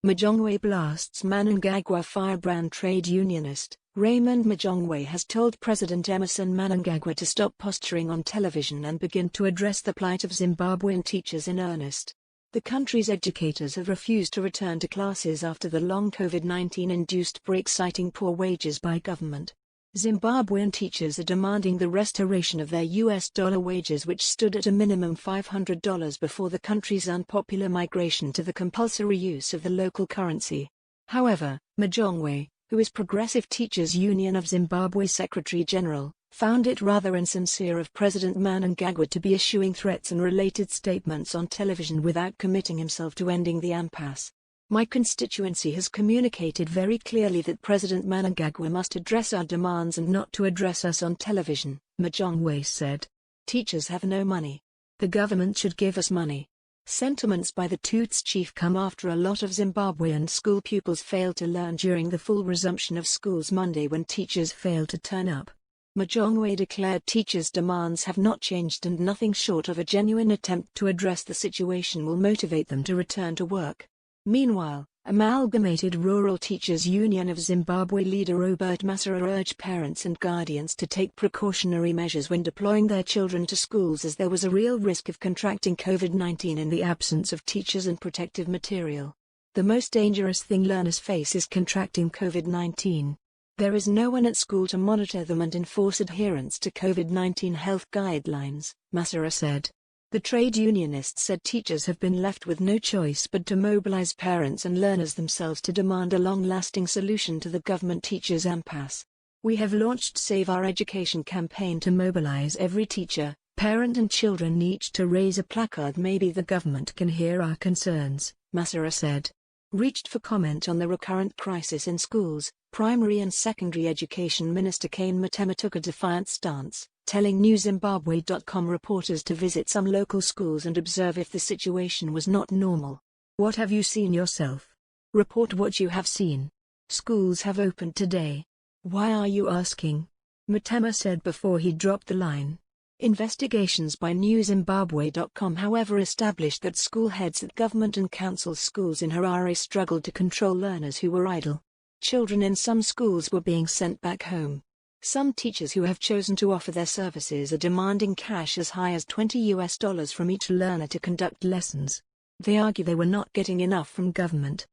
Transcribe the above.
Majongwe blasts Mnangagwa firebrand. Trade unionist Raymond Majongwe has told President Emmerson Mnangagwa to stop posturing on television and begin to address the plight of Zimbabwean teachers in earnest. The country's educators have refused to return to classes after the long COVID-19-induced break, citing poor wages by government. Zimbabwean teachers are demanding the restoration of their US dollar wages, which stood at a minimum $500 before the country's unpopular migration to the compulsory use of the local currency. However, Majongwe, who is Progressive Teachers Union of Zimbabwe Secretary General, found it rather insincere of President Mnangagwa to be issuing threats and related statements on television without committing himself to ending the impasse. "My constituency has communicated very clearly that President Mnangagwa must address our demands and not to address us on television," Majongwe said. "Teachers have no money. The government should give us money." Sentiments by the Toots chief come after a lot of Zimbabwean school pupils failed to learn during the full resumption of schools Monday when teachers failed to turn up. Majongwe declared teachers' demands have not changed and nothing short of a genuine attempt to address the situation will motivate them to return to work. Meanwhile, Amalgamated Rural Teachers Union of Zimbabwe leader Robert Masera urged parents and guardians to take precautionary measures when deploying their children to schools, as there was a real risk of contracting COVID-19 in the absence of teachers and protective material. "The most dangerous thing learners face is contracting COVID-19. There is no one at school to monitor them and enforce adherence to COVID-19 health guidelines," Masera said. The trade unionist said teachers have been left with no choice but to mobilize parents and learners themselves to demand a long-lasting solution to the government-teachers impasse. "We have launched Save Our Education campaign to mobilize every teacher, parent and children each to raise a placard. Maybe the government can hear our concerns," Masera said. Reached for comment on the recurrent crisis in schools, primary and secondary education Minister Kane Matema took a defiant stance, telling NewZimbabwe.com reporters to visit some local schools and observe if the situation was not normal. "What have you seen yourself? Report what you have seen. Schools have opened today. Why are you asking?" Matema said before he dropped the line. Investigations by NewZimbabwe.com however established that school heads at government and council schools in Harare struggled to control learners who were idle. Children in some schools were being sent back home. Some teachers who have chosen to offer their services are demanding cash as high as $20 from each learner to conduct lessons. They argue they were not getting enough from government.